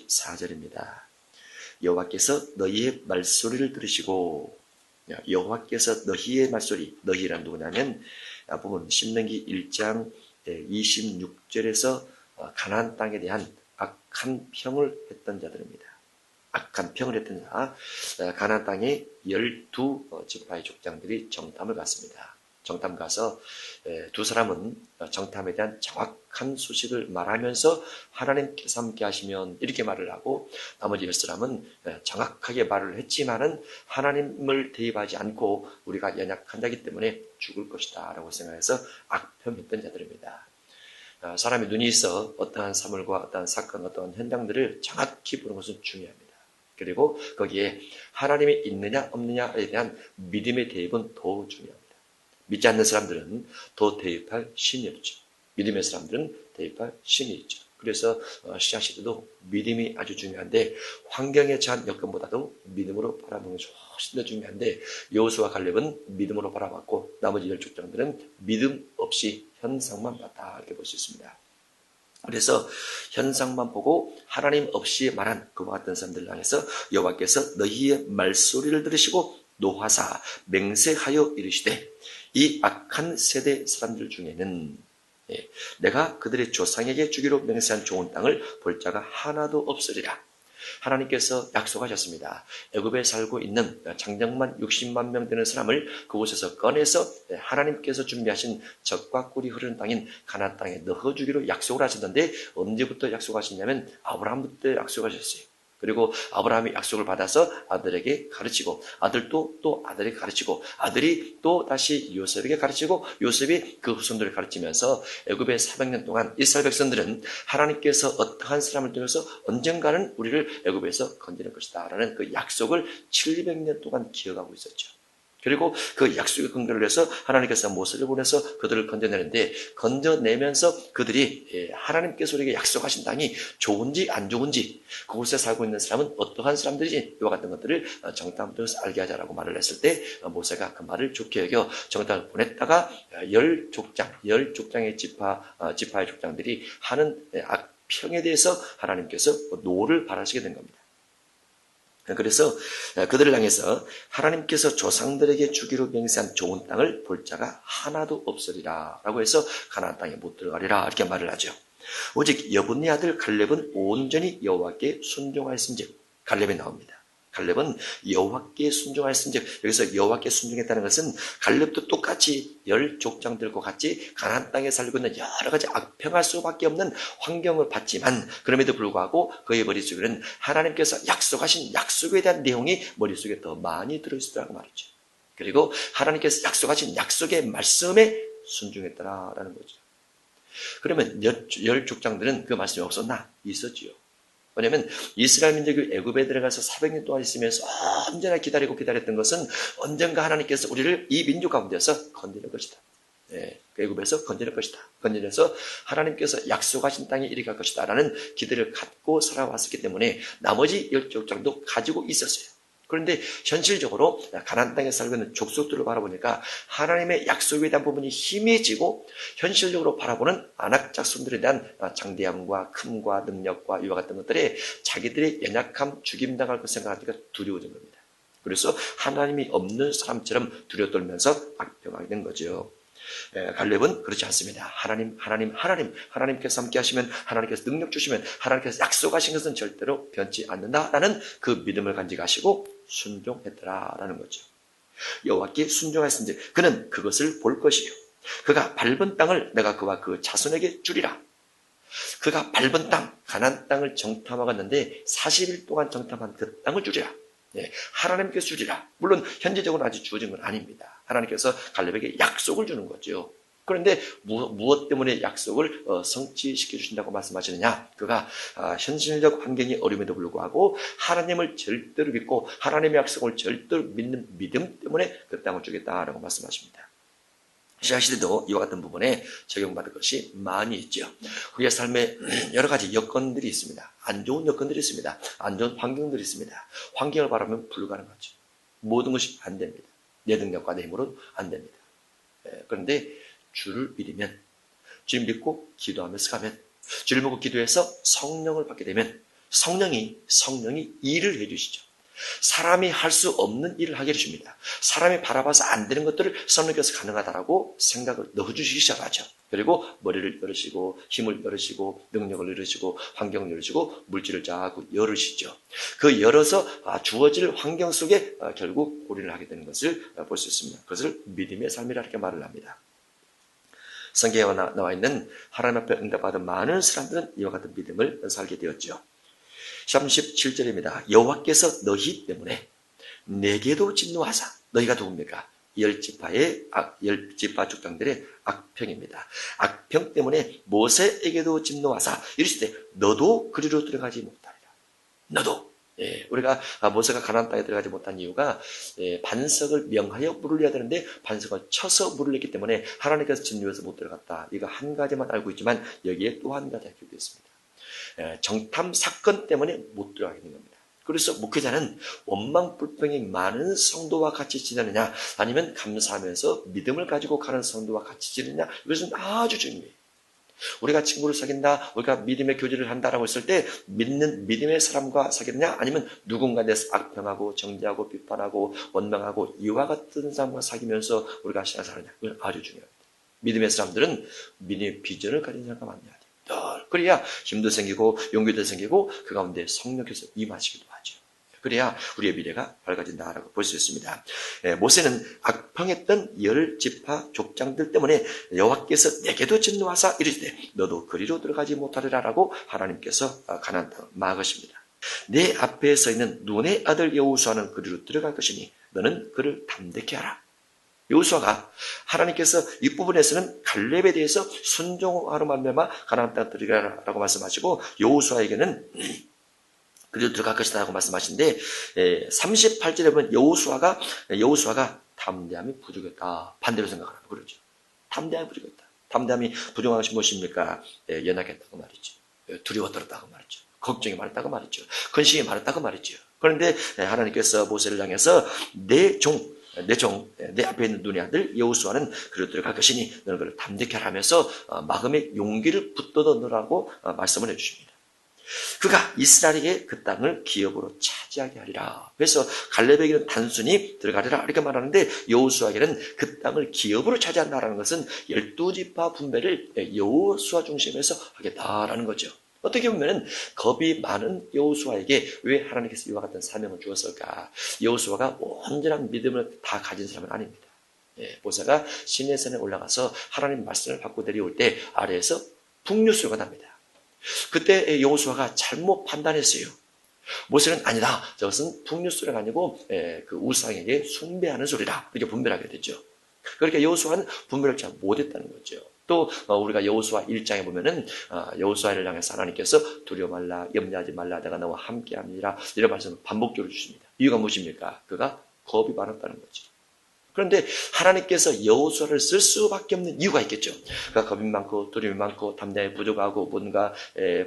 14절입니다. 여호와께서 너희의 말소리를 들으시고, 여호와께서 너희의 말소리, 너희란 누구냐면 보면 신명기 1장 26절에서 가나안 땅에 대한 악한 평을 했던 자들입니다. 악한 평을 했던 자, 가나안 땅에 12지파의 족장들이 정탐을 갔습니다. 정탐 가서 두 사람은 정탐에 대한 정확한 소식을 말하면서 하나님께서 함께 하시면 이렇게 말을 하고, 나머지 10사람은 정확하게 말을 했지만은 하나님을 대입하지 않고 우리가 연약한 자이기 때문에 죽을 것이다 라고 생각해서 악평했던 자들입니다. 사람의 눈이 있어 어떠한 사물과 어떠한 사건, 어떠한 현장들을 정확히 보는 것은 중요합니다. 그리고 거기에 하나님이 있느냐 없느냐에 대한 믿음의 대입은 더 중요합니다. 믿지 않는 사람들은 더 대입할 신이 없죠. 믿음의 사람들은 대입할 신이 있죠. 그래서 신약시대도 믿음이 아주 중요한데, 환경에 처한 여건보다도 믿음으로 바라보는 것이 훨씬 더 중요한데, 여호수아와 갈렙은 믿음으로 바라봤고 나머지 10족장들은 믿음 없이 현상만 봤다, 이렇게 볼 수 있습니다. 그래서 현상만 보고 하나님 없이 말한 그와 같은 사람들을 향해서 여호와께서 너희의 말소리를 들으시고 노하사 맹세하여 이르시되, 이 악한 세대 사람들 중에는 내가 그들의 조상에게 주기로 맹세한 좋은 땅을 볼 자가 하나도 없으리라. 하나님께서 약속하셨습니다. 애굽에 살고 있는 장정만 60만 명 되는 사람을 그곳에서 꺼내서 하나님께서 준비하신 젖과 꿀이 흐르는 땅인 가나안 땅에 넣어주기로 약속을 하셨는데, 언제부터 약속하셨냐면 아브라함부터 약속하셨어요. 그리고 아브라함이 약속을 받아서 아들에게 가르치고, 아들도 또 아들에게 가르치고, 아들이 또 다시 요셉에게 가르치고, 요셉이 그 후손들을 가르치면서 애굽의 400년 동안 이스라엘 백성들은 하나님께서 어떠한 사람을 통해서 언젠가는 우리를 애굽에서 건지는 것이다 라는 그 약속을 700년 동안 기억하고 있었죠. 그리고 그 약속의 근거를 해서 하나님께서 모세를 보내서 그들을 건져내는데, 건져내면서 그들이 하나님께서 우리에게 약속하신 땅이 좋은지 안 좋은지, 그곳에 살고 있는 사람은 어떠한 사람들인지, 이와 같은 것들을 정탐을 통해서 알게 하자라고 말을 했을 때, 모세가 그 말을 좋게 여겨 정탐을 보냈다가 10족장의 지파의 족장들이 하는 악평에 대해서 하나님께서 노를 바라시게 된 겁니다. 그래서 그들을 향해서 하나님께서 조상들에게 주기로 맹세한 좋은 땅을 볼 자가 하나도 없으리라 라고 해서 가나안 땅에 못 들어가리라, 이렇게 말을 하죠. 오직 여분의 아들 갈렙은 온전히 여호와께 순종하였은즉, 갈렙이 나옵니다. 갈렙은 여호와께 순종하였은즉, 여기서 여호와께 순종했다는 것은 갈렙도 똑같이 10족장들과 같이 가나안 땅에 살고 있는 여러 가지 악평할 수밖에 없는 환경을 봤지만, 그럼에도 불구하고 그의 머릿속에는 하나님께서 약속하신 약속에 대한 내용이 머릿속에 더 많이 들어있었다고 말이죠. 그리고 하나님께서 약속하신 약속의 말씀에 순종했다라는 거죠. 그러면 10족장들은 그 말씀이 없었나? 있었지요. 왜냐하면 이스라엘 민족이 애굽에 들어가서 400년 동안 있으면서 언제나 기다렸던 것은 언젠가 하나님께서 우리를 이 민족 가운데서 건져낼 것이다. 애굽에서 건져낼 것이다. 건져내서 하나님께서 약속하신 땅에 이르게 할 것이다 라는 기대를 갖고 살아왔었기 때문에 나머지 10족장도 가지고 있었어요. 그런데 현실적으로 가나안 땅에 살고 있는 족속들을 바라보니까 하나님의 약속에 대한 부분이 희미해지고, 현실적으로 바라보는 안악 자손들에 대한 장대함과 큼과 능력과 이와 같은 것들에 자기들의 연약함, 죽임당할 것 생각하니까 두려워진 겁니다. 그래서 하나님이 없는 사람처럼 두려떨면서 악평하게 된 거죠. 갈렙은 그렇지 않습니다. 하나님께서 함께 하시면, 하나님께서 능력 주시면, 하나님께서 약속하신 것은 절대로 변치 않는다라는 그 믿음을 간직하시고 순종했더라라는 거죠. 여호와께 순종하였은즉 그는 그것을 볼 것이요, 그가 밟은 땅을 내가 그와 그 자손에게 주리라. 그가 밟은 땅, 가나안 땅을 정탐하갔는데 40일 동안 정탐한 그 땅을 주리라. 하나님께서 주리라. 물론 현재적으로 아직 주어진 건 아닙니다. 하나님께서 갈렙에게 약속을 주는 거죠. 그런데 무엇 때문에 약속을 성취시켜 주신다고 말씀하시느냐? 그가 현실적 환경이 어려움에도 불구하고 하나님을 절대로 믿고 하나님의 약속을 절대로 믿는 믿음 때문에 그 땅을 주겠다라고 말씀하십니다. 신약시대도 이와 같은 부분에 적용받을 것이 많이 있죠. 우리의 삶에 여러 가지 여건들이 있습니다. 안 좋은 여건들이 있습니다. 안 좋은 환경들이 있습니다. 환경을 바라보면 불가능하죠. 모든 것이 안 됩니다. 내 능력과 내 힘으로는 안 됩니다. 그런데 주를 믿으면, 주를 믿고 기도하면서 가면, 주를 믿고 기도해서 성령을 받게 되면 성령이 일을 해주시죠. 사람이 할 수 없는 일을 하게 해줍니다. 사람이 바라봐서 안 되는 것들을 성령께서 가능하다라고 생각을 넣어주시기 시작하죠. 그리고 머리를 열으시고 힘을 열으시고 능력을 열으시고 환경을 열으시고 물질을 자꾸 열으시죠. 그 열어서 주어질 환경 속에 결국 우리를 하게 되는 것을 볼 수 있습니다. 그것을 믿음의 삶이라 이렇게 말을 합니다. 성경에 나와 있는 하나님 앞에 응답받은 많은 사람들은 이와 같은 믿음을 살게 되었죠. 37절입니다. 여호와께서 너희 때문에 내게도 진노하사. 너희가 누굽니까? 열 지파 족장들의 악평입니다. 악평 때문에 모세에게도 진노하사 이르시되 너도 그리로 들어가지 못하리라. 너도. 우리가 모세가 가나안 땅에 들어가지 못한 이유가 반석을 명하여 물을 내야 되는데 반석을 쳐서 물을 냈기 때문에 하나님께서 진노해서 못 들어갔다. 이거 한 가지만 알고 있지만 여기에 또 한 가지 알고 있습니다. 정탐 사건 때문에 못 들어가게 된 겁니다. 그래서 목회자는 원망불평이 많은 성도와 같이 지내느냐 아니면 감사하면서 믿음을 가지고 가는 성도와 같이 지내느냐 이것은 아주 중요해요. 우리가 친구를 사귄다, 우리가 믿음의 교제를 한다라고 했을 때 믿는 믿음의 사람과 사귀느냐 아니면 누군가에 대해서 악평하고 정죄하고 비판하고 원망하고 이와 같은 사람과 사귀면서 우리가 신앙생활을 하느냐 이건 아주 중요합니다. 믿음의 사람들은 믿음의 비전을 가진 사람과 만나야 돼요. 그래야 힘도 생기고 용기도 생기고 그 가운데 성령께서 임하시기도 하죠. 그래야 우리의 미래가 밝아진다라고 볼 수 있습니다. 모세는 악평했던 열 지파 족장들 때문에 여호와께서 내게도 진노하사 이르시되 너도 그리로 들어가지 못하리라라고 하나님께서 가나안 땅을 막으십니다. 내 앞에 서 있는 눈의 아들 여호수아는 그리로 들어갈 것이니 너는 그를 담대케 하라. 여호수아가 하나님께서 이 부분에서는 갈렙에 대해서 순종하로 말미암아 가나안 땅 들어가라고 말씀하시고 여호수아에게는 그리로 들어갈 것이다라고 말씀하시는데 38절에 보면 여호수아가 담대함이 부족했다. 반대로 생각하라고 그러죠. 담대함이 부족했다. 담대함이 부족한 것이 무엇입니까? 연약했다고 말이죠. 두려워 떨었다고 말이죠. 걱정이 많았다고 말이죠. 근심이 많았다고 말이죠. 그런데 하나님께서 모세를 향해서 내 앞에 있는 눈의 아들 여호수아는 그리로 들어갈 것이니 너는 그를 담대케 하라면서 마음의 용기를 붙들어 넣으라고 말씀을 해주십니다. 그가 이스라엘에게 그 땅을 기업으로 차지하게 하리라. 그래서 갈렙에게는 단순히 들어가리라 이렇게 말하는데 여호수아에게는 그 땅을 기업으로 차지한다라는 것은 12지파 분배를 여호수아 중심에서 하겠다라는 거죠. 어떻게 보면 겁이 많은 여호수아에게 왜 하나님께서 이와 같은 사명을 주었을까? 여호수아가 온전한 믿음을 다 가진 사람은 아닙니다. 모세가 시내산에 올라가서 하나님 말씀을 받고 내려올 때 아래에서 풍류소리가 납니다. 그때 여호수아가 잘못 판단했어요. 모세는 아니다. 저것은 풍류소리가 아니고 그 우상에게 숭배하는 소리다. 이렇게 분별하게 되죠. 그러니까 여호수아는 분별을 잘 못했다는 거죠. 또 우리가 여호수아 1장에 보면은 여호수아를 향해서 하나님께서 두려워 말라, 염려하지 말라, 내가 너와 함께함이라 이런 말씀을 반복적으로 주십니다. 이유가 무엇입니까? 그가 겁이 많았다는 거죠. 그런데 하나님께서 여호수아를 쓸 수밖에 없는 이유가 있겠죠. 그가 겁이 많고 두려움이 많고 담대함이 부족하고 뭔가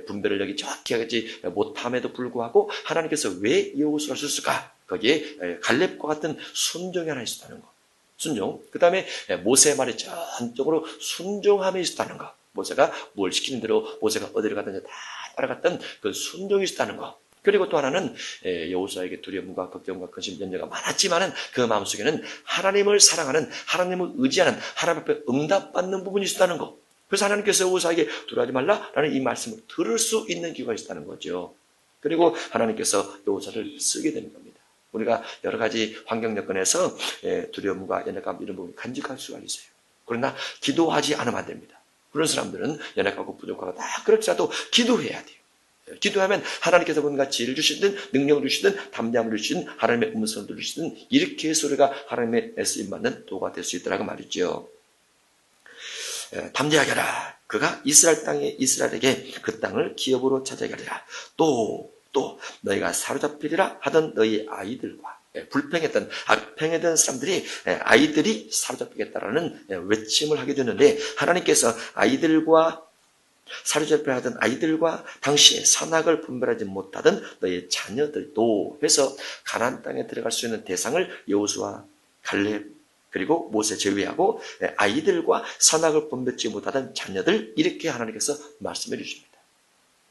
분별을 여기 정확히 하지 못함에도 불구하고 하나님께서 왜 여호수아를 썼을까? 거기에 갈렙과 같은 순종이 하나 있었다는 거. 순종. 그 다음에 모세의 말에 전적으로 순종함이 있었다는 거. 모세가 뭘 시키는 대로 모세가 어디를 가든지 다 따라갔던 그 순종이 있었다는 거. 그리고 또 하나는 여호수아에게 두려움과 걱정과 근심, 염려가 많았지만은 그 마음속에는 하나님을 사랑하는, 하나님을 의지하는, 하나님 앞에 응답받는 부분이 있었다는 거. 그래서 하나님께서 여호수아에게 두려워하지 말라라는 이 말씀을 들을 수 있는 기회가 있었다는 거죠. 그리고 하나님께서 여호수아를 쓰게 되는 겁니다. 우리가 여러 가지 환경 여건에서 두려움과 연약감 이런 부분이 간직할 수가 있어요. 그러나 기도하지 않으면 안 됩니다. 그런 사람들은 연약하고 부족하고 다 그렇지라도 기도해야 돼요. 기도하면 하나님께서 뭔가 지혜를 주시든 능력을 주시든 담대함을 주시든 하나님의 음성을 들으시든 이렇게 해서 우리가 하나님의 쓰임받는 도가 될 수 있더라고 말이죠. 담대하게 하라. 그가 이스라엘에게 그 땅을 기업으로 차지하게 하리라. 또 너희가 사로잡히리라 하던 너희 아이들과 불평했던 악평했던 사람들이 아이들이 사로잡히겠다라는 외침을 하게 되는데 하나님께서 사로잡혀 하던 아이들과 당시에 선악을 분별하지 못하던 너희 자녀들도 해서 가나안 땅에 들어갈 수 있는 대상을 여호수아, 갈렙 그리고 모세 제외하고 아이들과 선악을 분별지 못하던 자녀들 이렇게 하나님께서 말씀해 주십니다.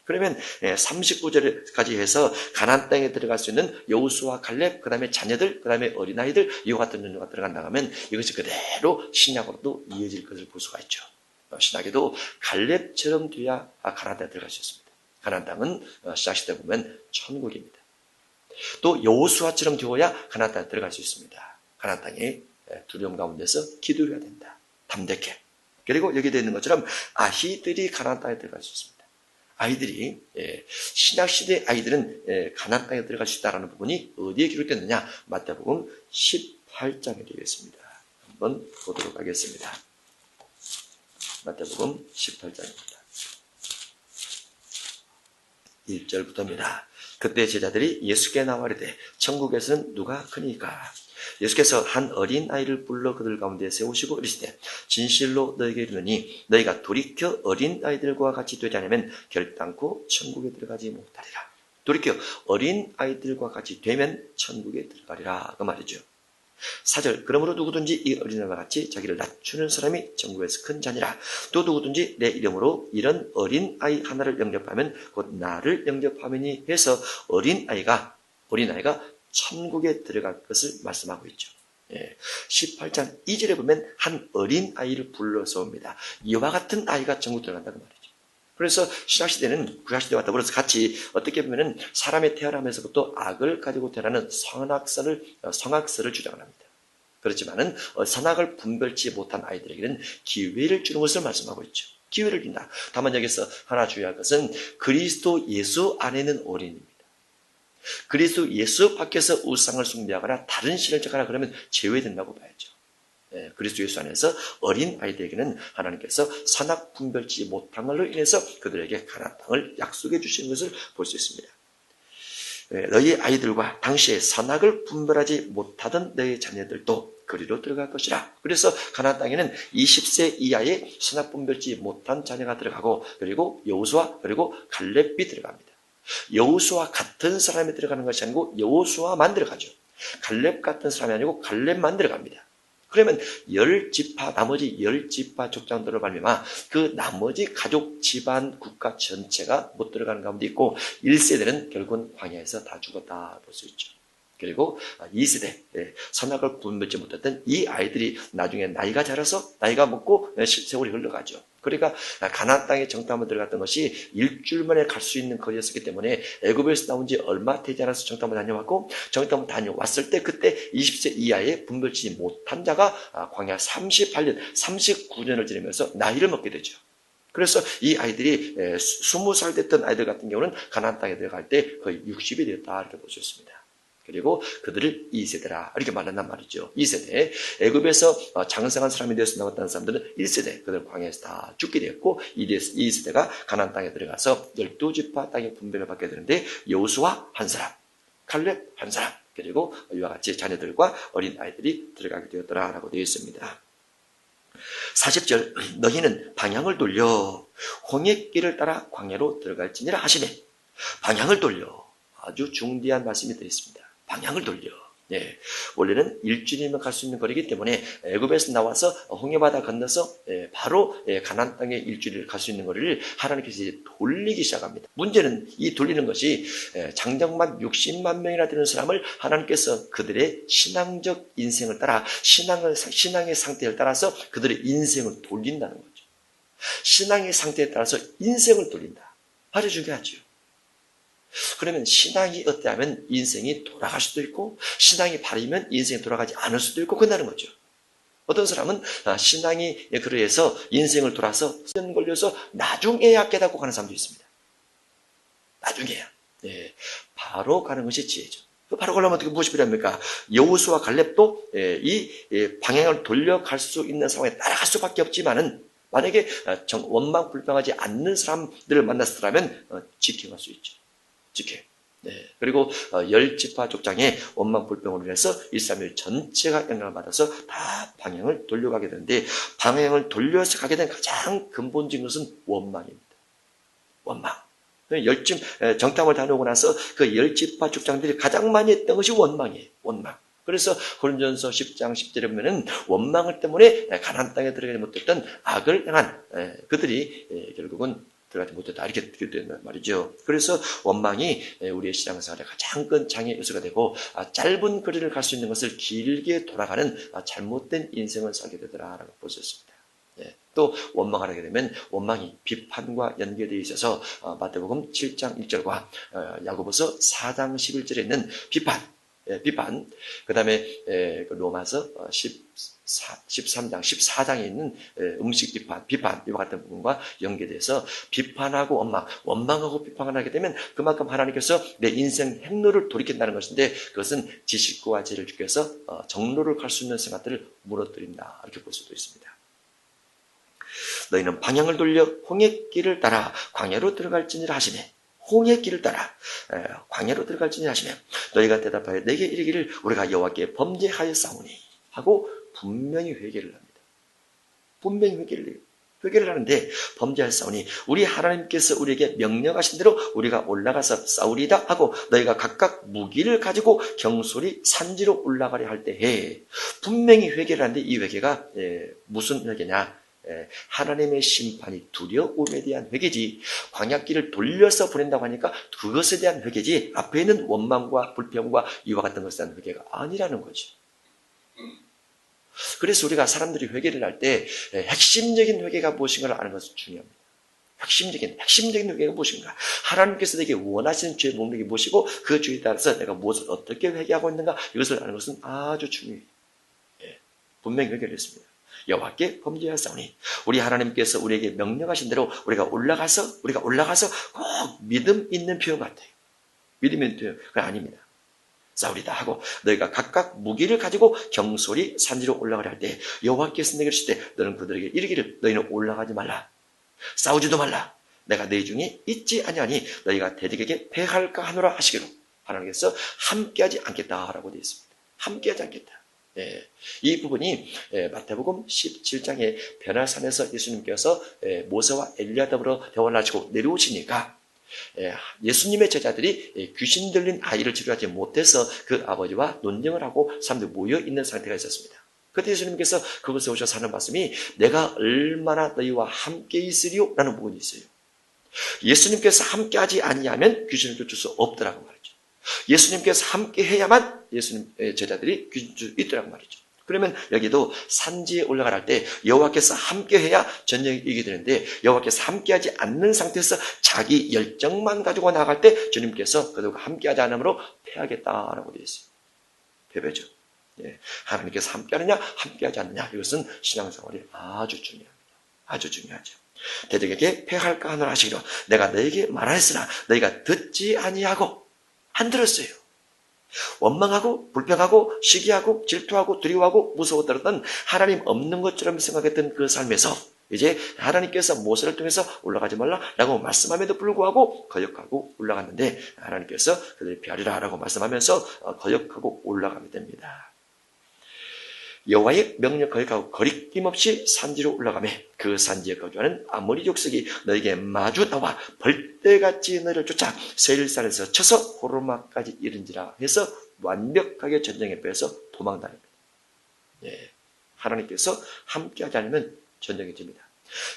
그러면 39절까지 해서 가나안 땅에 들어갈 수 있는 여호수아, 갈렙, 그 다음에 자녀들, 그 다음에 어린아이들, 이와 같은 종류가 들어간다 하면 이것이 그대로 신약으로도 이어질 것을 볼 수가 있죠. 신약에도 갈렙처럼 돼야 가나안 땅에 들어갈 수 있습니다. 가나안 땅은 신약시대 보면 천국입니다. 또 여호수아처럼 되어야 가나안 땅에 들어갈 수 있습니다. 가나안 땅에 두려움 가운데서 기도해야 된다. 담대케. 그리고 여기 되어 있는 것처럼 아이들이 가나안 땅에 들어갈 수 있습니다. 아이들이 신약시대 아이들은 가나안 땅에 들어갈 수 있다는 부분이 어디에 기록됐느냐? 마태복음 18장에 되어 있습니다. 한번 보도록 하겠습니다. 마태복음 18장입니다. 1절부터입니다. 그때 제자들이 예수께 나와 이르되 천국에서는 누가 크니까? 예수께서 한 어린아이를 불러 그들 가운데 세우시고 이르시되 진실로 너희에게 이르노니 너희가 돌이켜 어린아이들과 같이 되지 않으면 결단코 천국에 들어가지 못하리라. 돌이켜 어린아이들과 같이 되면 천국에 들어가리라. 그 말이죠. 4절 그러므로 누구든지 이 어린아이와 같이 자기를 낮추는 사람이 천국에서 큰 자니라. 또 누구든지 내 이름으로 이런 어린아이 하나를 영접하면 곧 나를 영접하면이 해서 어린아이가 천국에 들어갈 것을 말씀하고 있죠. 18장 2절에 보면 한 어린아이를 불러서 옵니다. 이와 같은 아이가 천국 들어간다고 말이죠. 그래서 신약시대는 구약시대와 더불어서 같이 어떻게 보면 사람의 태어나면서부터 악을 가지고 태어나는 성악설을 주장을 합니다. 그렇지만은 선악을 분별치 못한 아이들에게는 기회를 주는 것을 말씀하고 있죠. 기회를 준다. 다만 여기서 하나 주의할 것은 그리스도 예수 안에는 어린입니다. 그리스도 예수 밖에서 우상을 숭배하거나 다른 신을 쫓거나 그러면 제외된다고 봐야죠. 그리스도 예수 안에서 어린 아이들에게는 하나님께서 선악 분별치 못한 걸로 인해서 그들에게 가나안 땅을 약속해 주시는 것을 볼 수 있습니다. 너희 아이들과 당시에 선악을 분별하지 못하던 너희 자녀들도 그리로 들어갈 것이라. 그래서 가나안 땅에는 20세 이하의 선악 분별치 못한 자녀가 들어가고 그리고 여호수아 그리고 갈렙이 들어갑니다. 여호수아 같은 사람이 들어가는 것이 아니고 여호수아만 들어가죠. 갈렙 같은 사람이 아니고 갈렙만 들어갑니다. 그러면 나머지 10지파 족장들을 말미암아 그 나머지 가족, 집안, 국가 전체가 못 들어가는 가운데 있고 1세대는 결국은 광야에서 다 죽었다 볼 수 있죠. 그리고 2세대 선악을 분별치 못했던 이 아이들이 나중에 나이가 자라서 나이가 먹고 세월이 흘러가죠. 그러니까 가나안 땅에 정탐을 들어갔던 것이 일주일 만에 갈 수 있는 거리였기 때문에 애굽에서 나온 지 얼마 되지 않아서 정탐을 다녀왔고 정탐을 다녀왔을 때 그때 20세 이하의 분별치 못한 자가 광야 38년, 39년을 지내면서 나이를 먹게 되죠. 그래서 이 아이들이 20살 됐던 아이들 같은 경우는 가나안 땅에 들어갈 때 거의 60이 되었다 이렇게 볼 수 있습니다. 그리고 그들을 2세대라 이렇게 말한단 말이죠. 2세대 애굽에서 장성한 사람이 되어서 나왔다는 사람들은 1세대 그들 광야에서 다 죽게 되었고 2세대가 가나안 땅에 들어가서 12지파 땅의 분배를 받게 되는데 여호수아 한 사람, 갈렙 한 사람 그리고 이와 같이 자녀들과 어린 아이들이 들어가게 되었더라라고 되어 있습니다. 40절 너희는 방향을 돌려 홍해길을 따라 광야로 들어갈지니라 하시네. 방향을 돌려 아주 중대한 말씀이 되어 있습니다. 방향을 돌려. 원래는 일주일이면 갈 수 있는 거리이기 때문에 애굽에서 나와서 홍해바다 건너서 바로 가나안 땅에 일주일을 갈 수 있는 거리를 하나님께서 이제 돌리기 시작합니다. 문제는 이 돌리는 것이 장정만 60만 명이나 되는 사람을 하나님께서 그들의 신앙적 인생을 따라 신앙의 상태를 따라서 그들의 인생을 돌린다는 거죠. 신앙의 상태에 따라서 인생을 돌린다. 아주 중요하죠. 그러면 신앙이 어때하면 인생이 돌아갈 수도 있고 신앙이 바르면 인생이 돌아가지 않을 수도 있고 그런다는 거죠. 어떤 사람은 신앙이 그래서 인생을 돌아서 연 걸려서 나중에야 깨닫고 가는 사람도 있습니다. 나중에야. 바로 가는 것이 지혜죠. 바로 가려면 어떻게 무엇이 필요합니까? 여호수아 갈렙도 이 방향을 돌려갈 수 있는 상황에 따라갈 수밖에 없지만은 만약에 원망 불평하지 않는 사람들을 만났더라면 지켜갈 수 있죠. 그리고 10지파 족장의 원망 불평으로 인해서 이스라엘 전체가 영향을 받아서 다 방향을 돌려가게 되는데 방향을 돌려서 가게 된 가장 근본적인 것은 원망입니다. 원망. 정탐을 다녀오고 나서 그 10지파 족장들이 가장 많이 했던 것이 원망이에요. 원망. 그래서 고린도전서 10장 10절에 보면은 원망을 때문에 가나안 땅에 들어가지 못했던 악을 향한 그들이 결국은 들어가지 못했다. 이렇게 된단 말이죠. 그래서 원망이 우리의 신앙생활의 가장 큰 장애 요소가 되고 짧은 거리를 갈 수 있는 것을 길게 돌아가는 잘못된 인생을 살게 되더라라고 볼 수 있습니다. 또 원망을 하게 되면 원망이 비판과 연계되어 있어서 마태복음 7장 1절과 야고보서 4장 11절에 있는 비판, 그 다음에 로마서 13장, 14장에 있는 음식 비판, 이와 같은 부분과 연계돼서 비판하고 원망하고 비판을 하게 되면 그만큼 하나님께서 내 인생 행로를 돌이킨다는 것인데 그것은 지식과 죄를 주께서 정로를 갈 수 있는 생활들을 무너뜨린다. 이렇게 볼 수도 있습니다. 너희는 방향을 돌려 홍해 길을 따라 광야로 들어갈지니라 하시네. 홍해 길을 따라 광야로 들어갈지니라 하시네. 너희가 대답하여 내게 이르기를 우리가 여호와께 범죄하였사오니 하고 분명히 회개를 합니다. 분명히 회개를 하는데 범죄하였사오니 우리 하나님께서 우리에게 명령하신 대로 우리가 올라가서 싸우리다 하고 너희가 각각 무기를 가지고 경솔히 산지로 올라가려 할 때에 분명히 회개를 하는데 이 회개가 무슨 회개냐? 하나님의 심판이 두려움에 대한 회개지 광야길을 돌려서 보낸다고 하니까 그것에 대한 회개지 앞에 있는 원망과 불평과 이와 같은 것에 대한 회개가 아니라는 거죠. 그래서 우리가 사람들이 회개를 할 때 핵심적인 회개가 무엇인가를 아는 것은 중요합니다. 핵심적인 회개가 무엇인가? 하나님께서 내게 원하시는 죄의 목록이 무엇이고 그 죄에 따라서 내가 무엇을 어떻게 회개하고 있는가 이것을 아는 것은 아주 중요해요. 분명히 회개를 했습니다. 여호와께 범죄하였사오니 우리 하나님께서 우리에게 명령하신 대로 우리가 올라가서 꼭 믿음 있는 표현 같아요. 믿음 있는 표현 그건 아닙니다. 싸우리다 하고 너희가 각각 무기를 가지고 경솔히 산지로 올라가려 할 때 여호와께서 내게 이르실 때 너는 그들에게 이르기를 너희는 올라가지 말라 싸우지도 말라 내가 너희 중에 있지 아니하니 너희가 대적에게 패할까 하노라 하시기로 하나님께서 함께하지 않겠다라고 되어 있습니다. 함께하지 않겠다. 이 부분이 마태복음 17장의 변화산에서 예수님께서 모세와 엘리야 더불어 대화를 하시고 내려오시니까 예수님의 제자들이 귀신 들린 아이를 치료하지 못해서 그 아버지와 논쟁을 하고 사람들이 모여있는 상태가 있었습니다. 그때 예수님께서 그곳에 오셔서 하는 말씀이 내가 얼마나 너희와 함께 있으리요? 라는 부분이 있어요. 예수님께서 함께하지 아니하면 귀신을 쫓을 수 없더라고 말이죠. 예수님께서 함께 해야만 예수님의 제자들이 귀신 줄 수 있더라고 말이죠. 그러면 여기도 산지에 올라갈 할 때 여호와께서 함께해야 전쟁이 이기게 되는데 여호와께서 함께하지 않는 상태에서 자기 열정만 가지고 나갈 때 주님께서 그들과 함께하지 않으므로 패하겠다라고 되어 있어요. 패배죠. 하나님께서 함께하느냐 함께하지 않느냐 이것은 신앙생활이 아주 중요합니다. 아주 중요하죠. 대적에게 패할까 하노라 하시기로 내가 너에게 말하였으나 너희가 듣지 아니하고 안 들었어요. 원망하고 불평하고 시기하고 질투하고 두려워하고 무서워 떨었던 하나님 없는 것처럼 생각했던 그 삶에서 이제 하나님께서 모세를 통해서 올라가지 말라라고 말씀함에도 불구하고 거역하고 올라갔는데 하나님께서 그들이 피하리라라고 말씀하면서 거역하고 올라가게 됩니다. 여호와의 명령 거역하고 거리낌 없이 산지로 올라가며 그 산지에 거주하는 아모리 족속이 너에게 마주 나와 벌떼같이 너를 쫓아 세일산에서 쳐서 호르마까지 이른지라 해서 완벽하게 전쟁에 빼서 도망다닙니다. 하나님께서 함께하지 않으면 전쟁이 집니다.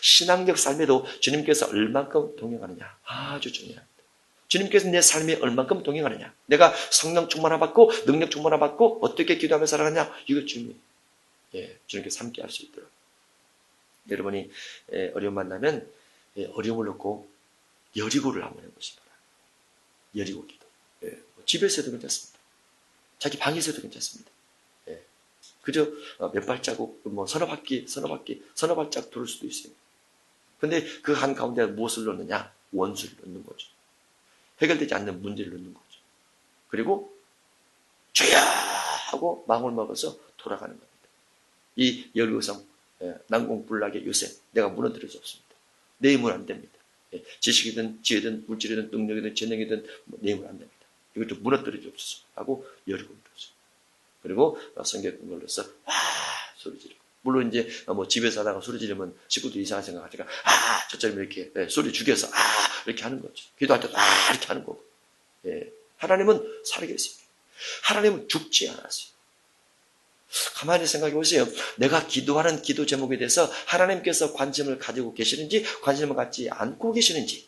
신앙적 삶에도 주님께서 얼만큼 동행하느냐 아주 중요합니다. 주님께서 내 삶에 얼만큼 동행하느냐 내가 성령 충만을 받고 능력 충만을 받고 어떻게 기도하며 살아가냐 이거 중요해요. 주님께서 함께 할 수 있도록. 여러분이 어려움 만나면 어려움을 놓고 여리고를 한번 해보시기 바랍니다. 여리고 기도. 집에서도 괜찮습니다. 자기 방에서도 괜찮습니다. 그저 몇 발자국, 서너 발짝 돌을 수도 있어요. 근데 그 한가운데 무엇을 넣느냐? 원수를 넣는 거죠. 해결되지 않는 문제를 넣는 거죠. 그리고 주야! 하고 마음을 먹어서 돌아가는 겁니다. 이 열의성 난공불락의 요새 내가 무너뜨릴 수 없습니다. 내 힘은 안 됩니다. 지식이든 지혜든 물질이든 능력이든 재능이든 내 힘은 안 됩니다. 이것도 무너뜨릴 수 없어서 하고 열의고 있어요. 그리고 성경 걸로서 소리 지르고 물론 이제 집에서 하다가 소리 지르면 식구들이 이상한 생각하니까 저처럼 이렇게 소리 죽여서 이렇게 하는 거죠. 기도할 때도 이렇게 하는 거고. 하나님은 살아계십니다. 하나님은 죽지 않았어요. 가만히 생각해 보세요. 내가 기도하는 기도 제목에 대해서 하나님께서 관심을 가지고 계시는지, 관심을 갖지 않고 계시는지,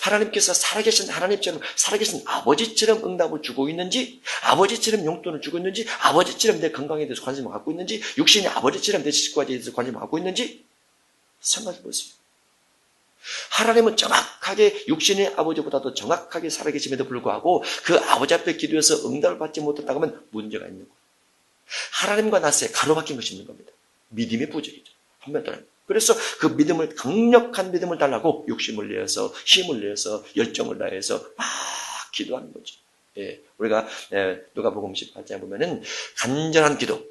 하나님께서 살아계신 하나님처럼, 살아계신 아버지처럼 응답을 주고 있는지, 아버지처럼 용돈을 주고 있는지, 아버지처럼 내 건강에 대해서 관심을 갖고 있는지, 육신이 아버지처럼 내 지식과에 대해서 관심을 갖고 있는지 생각해 보세요. 하나님은 정확하게 육신의 아버지보다도 정확하게 살아계심에도 불구하고 그 아버지 앞에 기도해서 응답을 받지 못했다고 하면 문제가 있는 거예요. 하나님과 나 사이에 가로막힌 것이 있는 겁니다. 믿음의 부족이죠. 한마디로. 그래서 그 믿음을, 강력한 믿음을 달라고 욕심을 내어서, 힘을 내어서, 열정을 다해서 막 기도하는 거죠. 예, 우리가 누가복음 18장에 보면은 간절한 기도,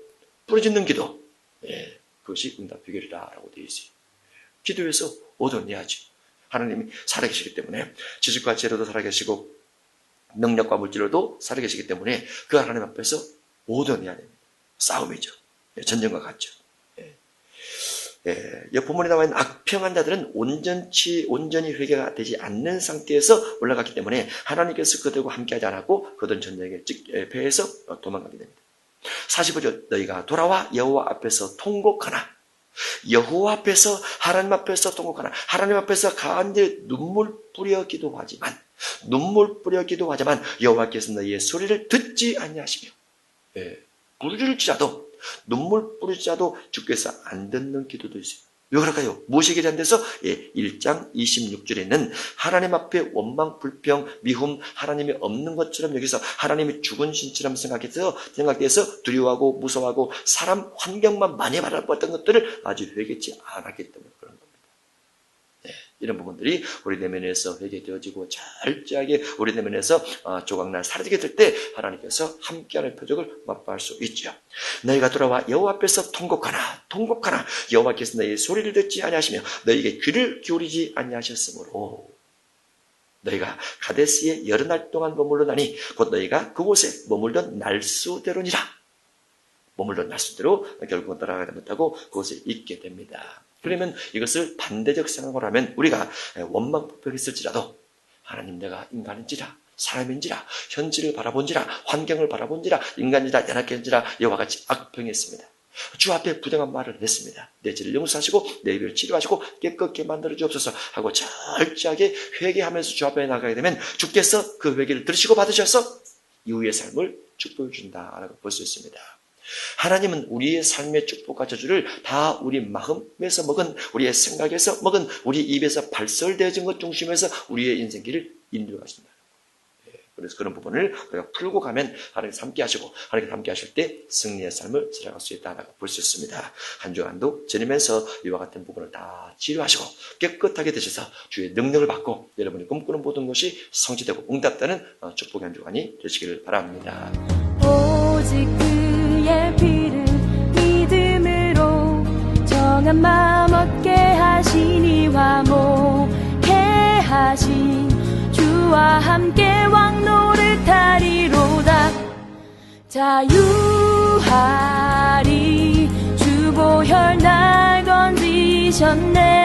부르짖는 기도, 예, 그것이 응답 비결이라고 되어 있어요. 기도해서 얻어내야지. 하나님이 살아계시기 때문에, 지식과 재료도 살아계시고 능력과 물질로도 살아계시기 때문에 그 하나님 앞에서 얻어내야 됩니다. 싸움이죠. 전쟁과 같죠. 본문에 나와 있는 악평한 자들은 온전히 회개가 되지 않는 상태에서 올라갔기 때문에 하나님께서 그들과 함께하지 않았고 그들은 전쟁에 패해서 도망가게 됩니다. 45절, 너희가 돌아와 여호와 앞에서 통곡하나. 여호와 앞에서, 하나님 앞에서 통곡하나. 하나님 앞에서 간절히 눈물 뿌려 기도하지만 여호와께서 너희의 소리를 듣지 아니하시며, 부르짖을지라도, 눈물 뿌리자도 주께서 안 듣는 기도도 있어요. 왜 그럴까요? 무엇이 계산돼서 1장 26절에는 하나님 앞에 원망, 불평, 미움, 하나님이 없는 것처럼 여기서 하나님이 죽은 신처럼 생각해서 두려워하고 무서워하고 사람 환경만 많이 바라봤던 것들을 아주 회개치 않았기 때문에 그런 겁니다. 이런 부분들이 우리 내면에서 회개되어지고 철저하게 우리 내면에서 조각날 사라지게 될 때 하나님께서 함께하는 표적을 맛볼 수 있죠. 너희가 돌아와 여호와 앞에서 통곡하나. 여호와께서 너희의 소리를 듣지 아니하시며 너희에게 귀를 기울이지 아니하셨으므로 너희가 가데스에 여러 날 동안 머물러나니 곧 너희가 그곳에 머물던 날수대로니라. 머물던 날수대로 결국은 따라가지 못하고 그곳에 있게 됩니다. 그러면 이것을 반대적 생각을 하면 우리가 원망 불평했을지라도 하나님, 내가 인간인지라 사람인지라 현실을 바라본지라 환경을 바라본지라 인간이라 연약한지라 여호와 같이 악평했습니다. 주 앞에 부정한 말을 했습니다. 내 죄를 용서하시고 내 입을 치료하시고 깨끗게 만들어 주옵소서 하고 철저하게 회개하면서 주 앞에 나가게 되면 주께서 그 회개를 들으시고 받으셔서 이후의 삶을 축복해 준다라고 볼 수 있습니다. 하나님은 우리의 삶의 축복과 저주를 다 우리 마음에서 먹은, 우리의 생각에서 먹은, 우리 입에서 발설되어진 것 중심에서 우리의 인생길을 인도해 가신다. 그래서 그런 부분을 우리가 풀고 가면 하나님께서 함께 하시고, 하나님께서 함께 하실 때 승리의 삶을 살아갈 수 있다고 볼 수 있습니다. 한 주간도 지내면서 이와 같은 부분을 다 치료하시고 깨끗하게 되셔서 주의 능력을 받고 여러분이 꿈꾸는 모든 것이 성취되고 응답되는 축복의 한 주간이 되시기를 바랍니다. 오직 그의 피를 믿음으로 정한 마음 얻게 하시니 화목해 하신 주와 함께 왕노릇하리로다. 자유하리 주 보혈 날 건지셨네.